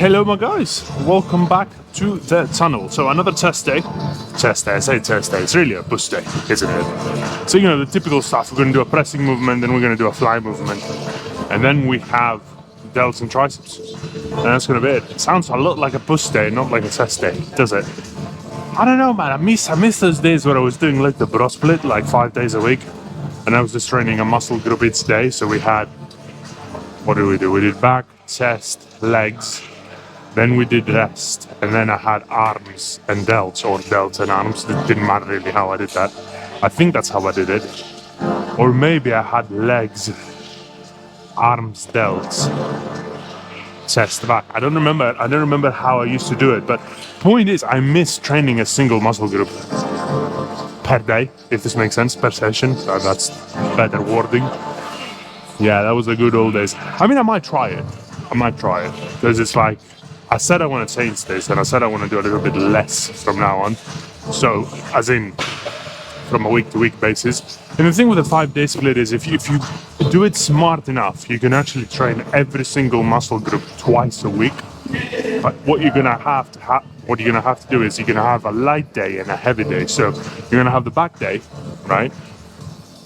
Hello my guys, welcome back to the tunnel. So another test day, I say test day, it's really a push day, isn't it? So you know, the typical stuff, we're going to do a pressing movement, then we're going to do a fly movement, and then we have delts and triceps, and that's going to be it. It sounds a lot like a push day, not like a test day, does it? I don't know, man, I miss those days where I was doing like the bro split, like 5 days a week, and I was just training a muscle group each day. So we had, what did we do? We did back, chest, legs, then we did rest, and then I had arms and delts, or delts and arms. It didn't matter really how I did that. I think that's how I did it. Or maybe I had legs, arms, delts, chest, back. I don't remember how I used to do it, but point is, I miss training a single muscle group per day, if this makes sense, per session. So that's better wording. Yeah, that was the good old days. I mean, I might try it, because it's like, I said I want to change this, and I said I want to do a little bit less from now on. So, as in, from a week-to-week basis. And the thing with the 5-day split is, if you do it smart enough, you can actually train every single muscle group twice a week. But what you're gonna have to do is you're gonna have a light day and a heavy day. So you're gonna have the back day, right?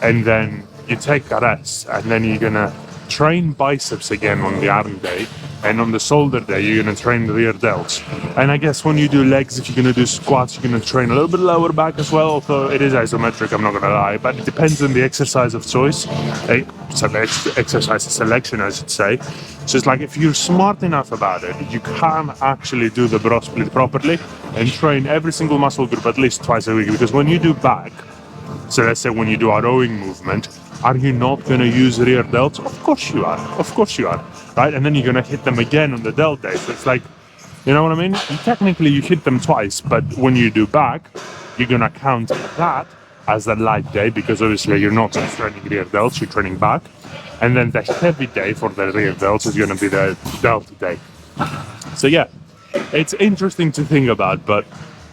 And then you take a rest, and then you're gonna train biceps again on the arm day, and on the shoulder day you're gonna train the rear delts. And I guess when you do legs, if you're gonna do squats, you're gonna train a little bit lower back as well, although it is isometric, I'm not gonna lie, but it depends on the exercise of choice, exercise selection I should say. So it's like, if you're smart enough about it, you can actually do the bro split properly and train every single muscle group at least twice a week. Because when you do back, so let's say when you do a rowing movement, are you not going to use rear delts? Of course you are, right? And then you're going to hit them again on the delt day. So it's like, you know what I mean? Technically you hit them twice, but when you do back, you're going to count that as the light day, because obviously you're not just training rear delts, you're training back. And then the heavy day for the rear delts is going to be the delt day. So yeah, it's interesting to think about,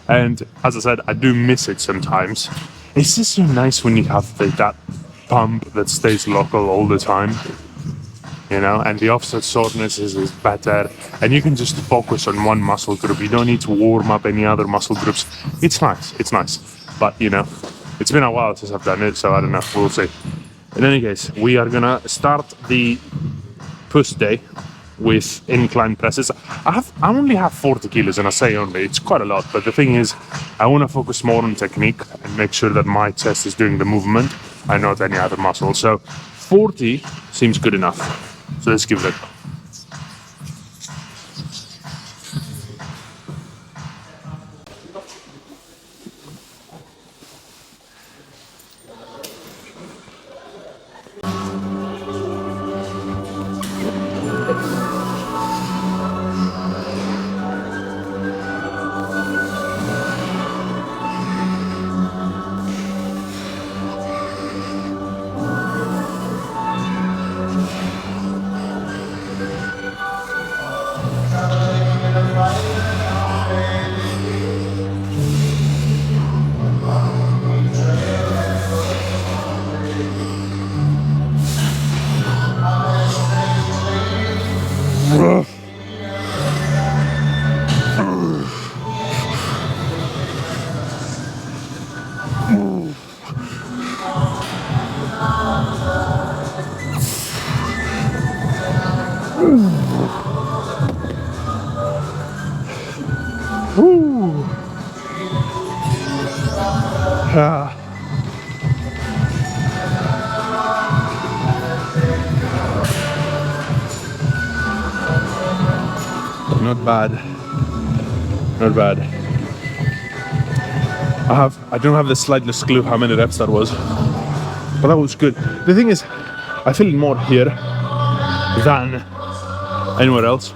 and as I said, I do miss it sometimes. It's just so nice when you have that pump that stays local all the time, you know, and the offset soreness is better, and you can just focus on one muscle group. You don't need to warm up any other muscle groups. It's nice, but you know, it's been a while since I've done it, so I don't know, we'll see. In any case, we are gonna start the push day with incline presses. I only have 40 kilos, and I say only, it's quite a lot, but the thing is, I want to focus more on technique and make sure that my chest is doing the movement and not any other muscle. So 40 seems good enough. So let's give it a go. Not bad. I don't have the slightest clue how many reps that was, but that was good. The thing is, I feel it more here than anywhere else,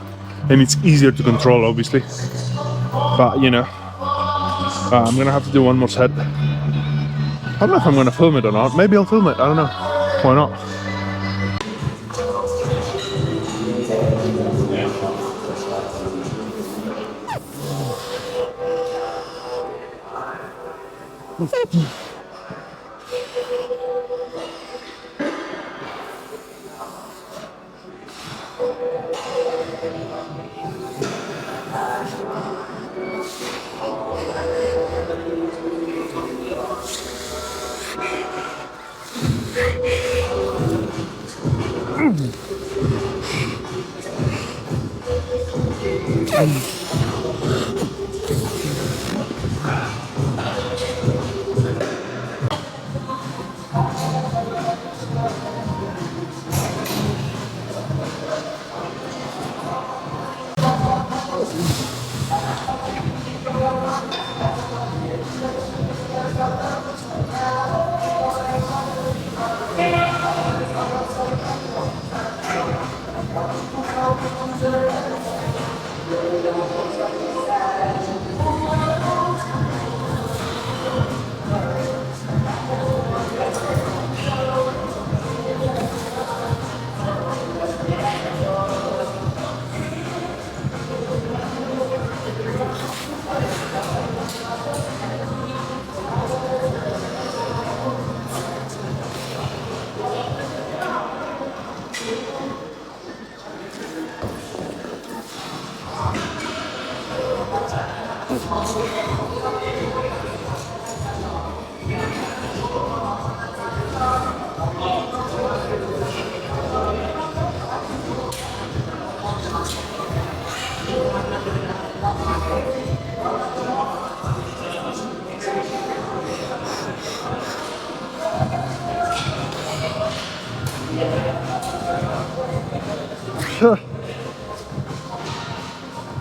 and it's easier to control, obviously. But you know, I'm gonna have to do one more set. I don't know if I'm gonna film it or not. Maybe I'll film it. I don't know. Why not?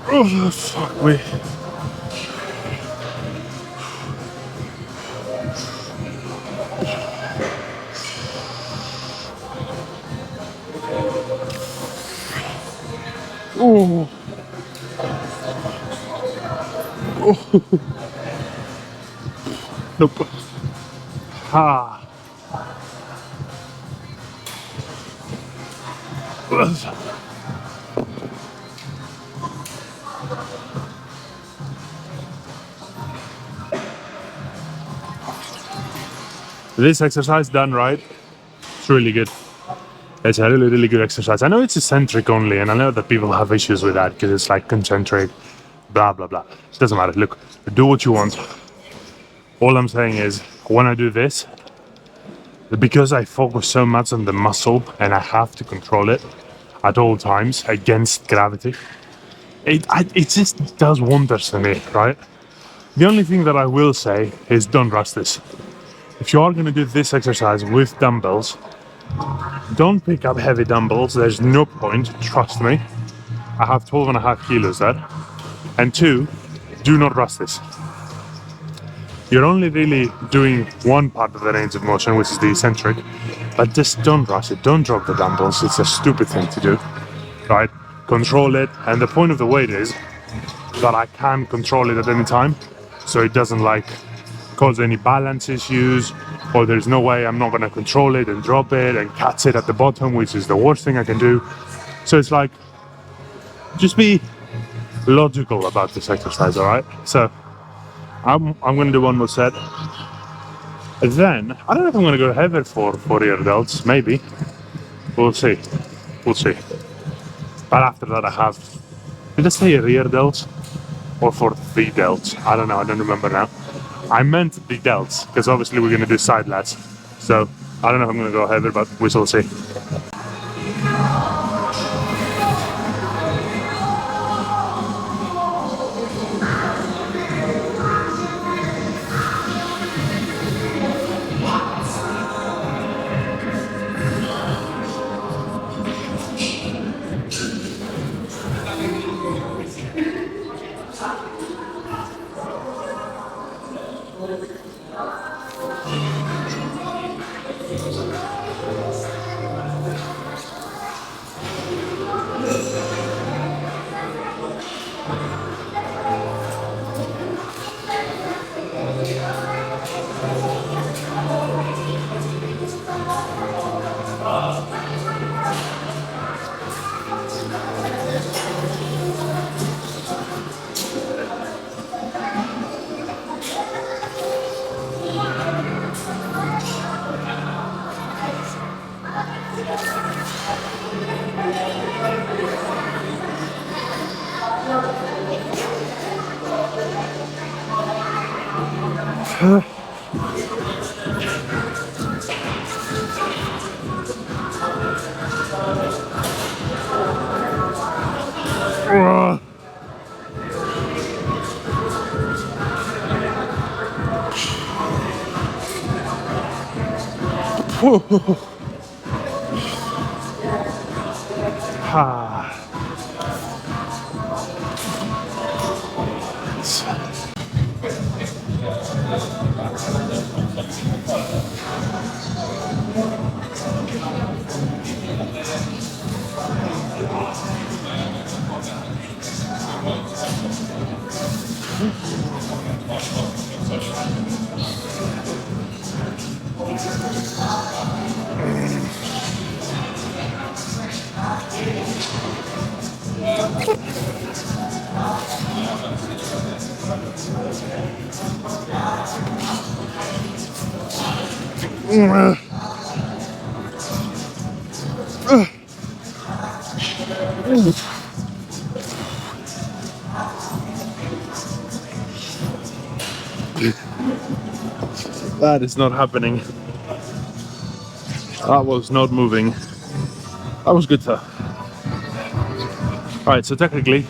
Oh, fuck me. Oh. Oh. Nope. Ah. This exercise done right, it's really good. It's a really, really good exercise. I know it's eccentric only, and I know that people have issues with that because it's like concentric, blah, blah, blah. It doesn't matter. Look, do what you want. All I'm saying is, when I do this, because I focus so much on the muscle and I have to control it at all times against gravity, it just does wonders for me, right? The only thing that I will say is don't rush this. If you are going to do this exercise with dumbbells, don't pick up heavy dumbbells. There's no point, trust me. I have 12.5 kilos there. And 2, do not rush this. You're only really doing one part of the range of motion, which is the eccentric, but just don't rush it. Don't drop the dumbbells. It's a stupid thing to do, right? Control it. And the point of the weight is that I can control it at any time, so it doesn't like cause any balance issues, or there's no way I'm not going to control it and drop it and catch it at the bottom, which is the worst thing I can do. So it's like, just be logical about this exercise, all right? So I'm going to do one more set. Then I don't know if I'm going to go heavier for rear delts. Maybe we'll see. But after that, I have, did I say rear delts or for the delts? I don't know. I don't remember now. I meant the delts, because obviously we're going to do side lats. So I don't know if I'm going to go heavier, but we shall see. That is not happening. That was not moving. That was good though. Alright, so technically,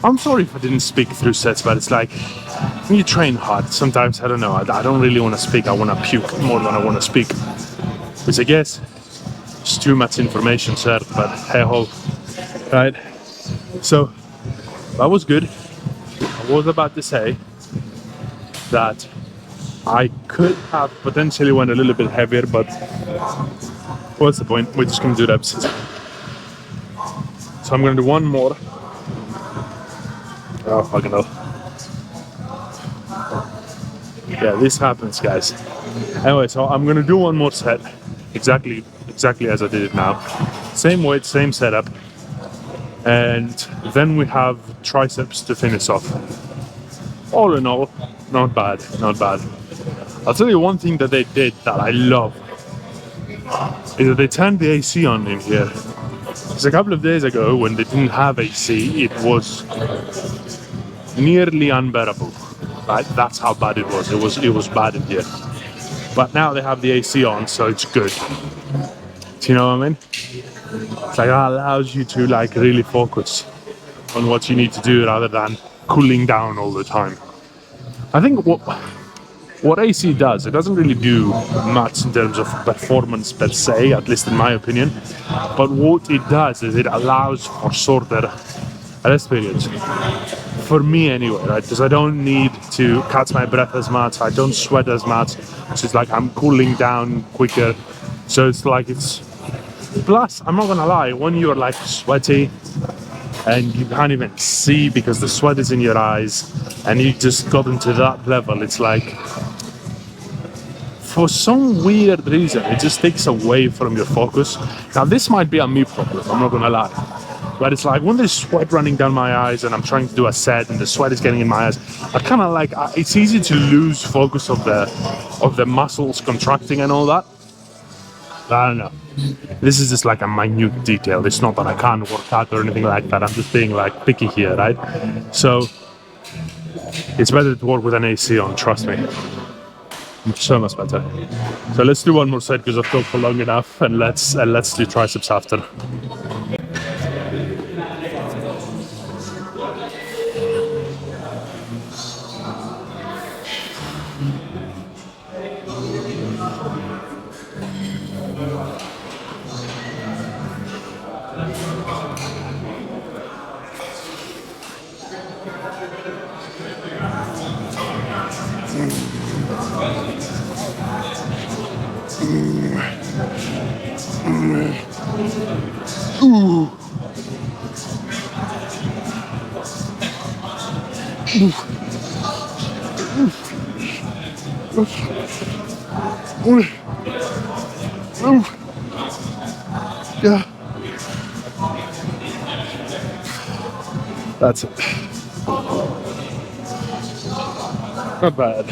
I'm sorry if I didn't speak through sets, but it's like, when you train hard, sometimes, I don't know, I don't really want to speak, I want to puke more than I want to speak. Which I guess is too much information shared, but hey ho. Right? So, that was good. I was about to say that I could have potentially went a little bit heavier, but what's the point? We're just going to do reps. So I'm going to do one more. Oh, fucking hell. Yeah, this happens, guys. Anyway, so I'm going to do one more set. Exactly as I did it now. Same weight, same setup. And then we have triceps to finish off. All in all, not bad, not bad. I'll tell you one thing that they did that I love is that they turned the AC on in here. Because a couple of days ago, when they didn't have AC, it was nearly unbearable. Right? That's how bad it was. It was bad in here. But now they have the AC on, so it's good. Do you know what I mean? It's like that allows you to like really focus on what you need to do rather than cooling down all the time. I think what AC does, it doesn't really do much in terms of performance per se, at least in my opinion. But what it does is it allows for shorter rest periods. For me anyway, right? Because I don't need to catch my breath as much, I don't sweat as much. So it's like I'm cooling down quicker. So it's like it's... Plus, I'm not gonna lie, when you're like sweaty and you can't even see because the sweat is in your eyes and you just got into that level, it's like, for some weird reason, it just takes away from your focus. Now this might be a me problem, I'm not gonna lie. But it's like when there's sweat running down my eyes and I'm trying to do a set and the sweat is getting in my eyes, I kind of like, it's easy to lose focus of the muscles contracting and all that. I don't know. This is just like a minute detail. It's not that I can't work out or anything like that. I'm just being like picky here, right? So it's better to work with an AC on, trust me. So much better. So let's do one more set because I've talked for long enough, and let's do triceps after. Yeah. That's it. Not bad.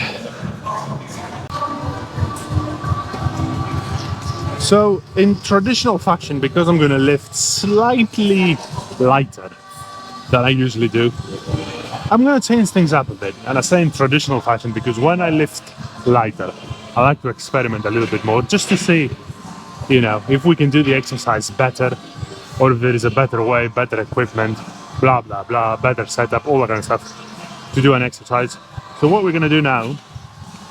So in traditional fashion, because I'm going to lift slightly lighter than I usually do, I'm going to change things up a bit. And I say in traditional fashion because when I lift lighter, I like to experiment a little bit more just to see, you know, if we can do the exercise better or if there is a better way, better equipment, blah blah blah, better setup, all that kind of stuff to do an exercise. So what we're gonna do now,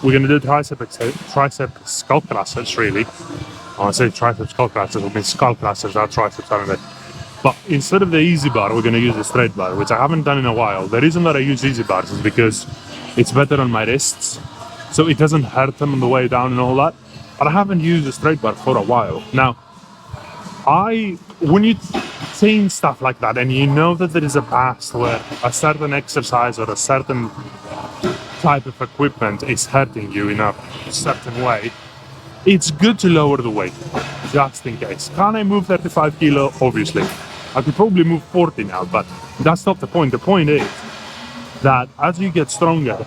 we're gonna do tricep skull thrusters really. I say tricep skull thrusters, it means skull thrusters are triceps, aren't they? But instead of the easy bar, we're gonna use the straight bar, which I haven't done in a while. The reason that I use easy bars is because it's better on my wrists, so it doesn't hurt them on the way down and all that. But I haven't used the straight bar for a while. Now, when you train stuff like that and you know that there is a past where a certain exercise or a certain type of equipment is hurting you in a certain way, it's good to lower the weight, just in case. Can I move 35 kilo? Obviously. I could probably move 40 now, but that's not the point. The point is that as you get stronger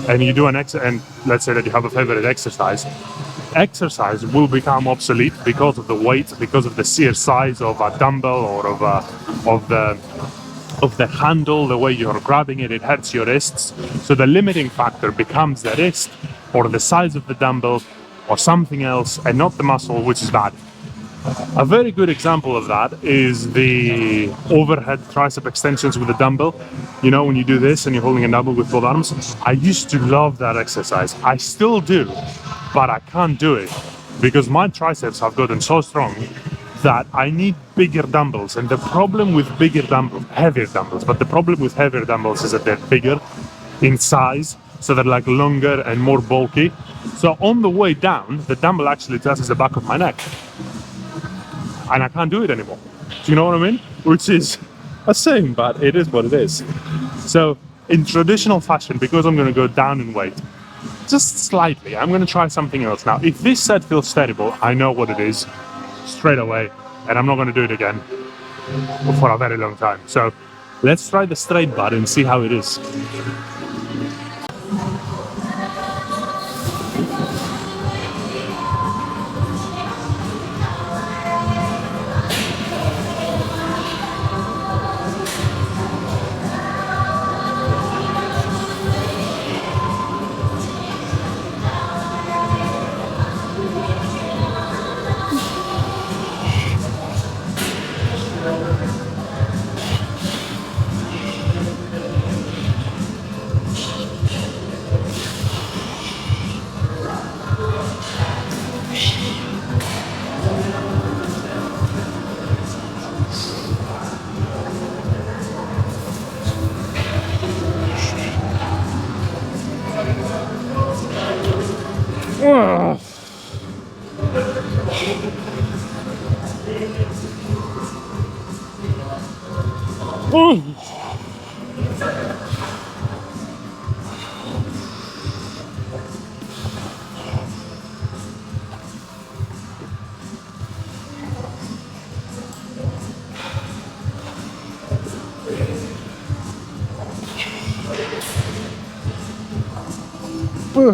and you do an and let's say that you have a favorite exercise will become obsolete because of the weight, because of the sheer size of a dumbbell or of the handle, the way you're grabbing it, it hurts your wrists. So the limiting factor becomes the wrist or the size of the dumbbell or something else, and not the muscle, which is bad. A very good example of that is the overhead tricep extensions with a dumbbell. You know, when you do this and you're holding a dumbbell with both arms. I used to love that exercise. I still do, but I can't do it because my triceps have gotten so strong that I need bigger dumbbells. And the problem with bigger dumbbells, heavier dumbbells, but the problem with heavier dumbbells is that they're bigger in size, so they're like longer and more bulky. So on the way down, the dumbbell actually touches the back of my neck. And I can't do it anymore. Do you know what I mean? Which is a shame, but it is what it is. So in traditional fashion, because I'm going to go down in weight, just slightly, I'm going to try something else. Now, if this set feels terrible, I know what it is straight away, and I'm not going to do it again for a very long time. So let's try the straight bar and see how it is. Whew.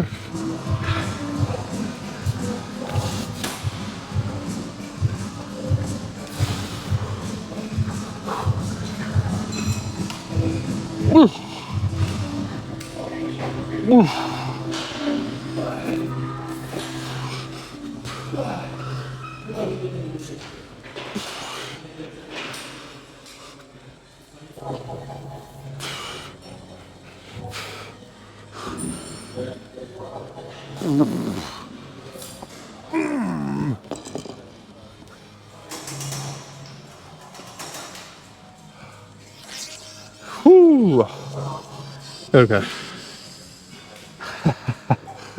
Okay.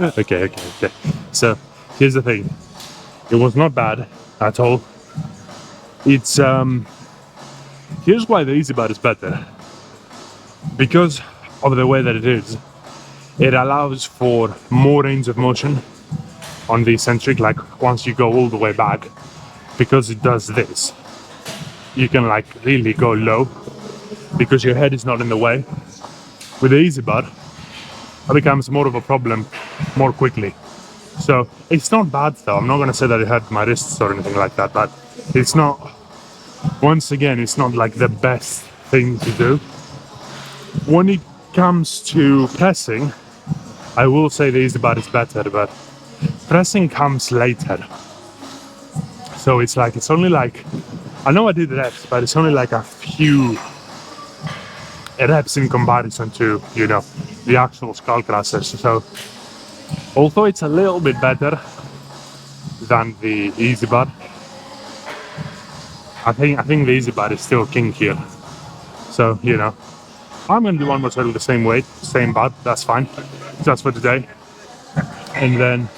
Okay. So here's the thing. It was not bad at all. It's here's why the easy bar is better. Because of the way that it is, it allows for more range of motion on the eccentric, like once you go all the way back, because it does this. You can like really go low because your head is not in the way. With the easy bar, it becomes more of a problem more quickly. So it's not bad though. I'm not going to say that it hurt my wrists or anything like that, but it's not, once again, it's not like the best thing to do. When it comes to pressing, I will say the easy bar is better, but pressing comes later. So it's only like I know I did reps, but it's only like a few reps in comparison to, you know, the actual skull crushers. So although it's a little bit better than the easy bar, I think the easy bar is still king here. So, you know, I'm gonna do one more set with the same weight, same bar, that's fine, just for today. And then,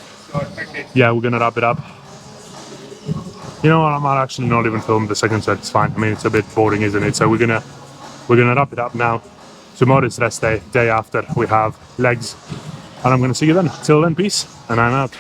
yeah, we're gonna wrap it up. You know what, I might actually not even film the second set, it's fine. I mean, it's a bit boring, isn't it? So we're gonna wrap it up now. Tomorrow's rest day, day after we have legs. And I'm gonna see you then. Till then, peace, and I'm out.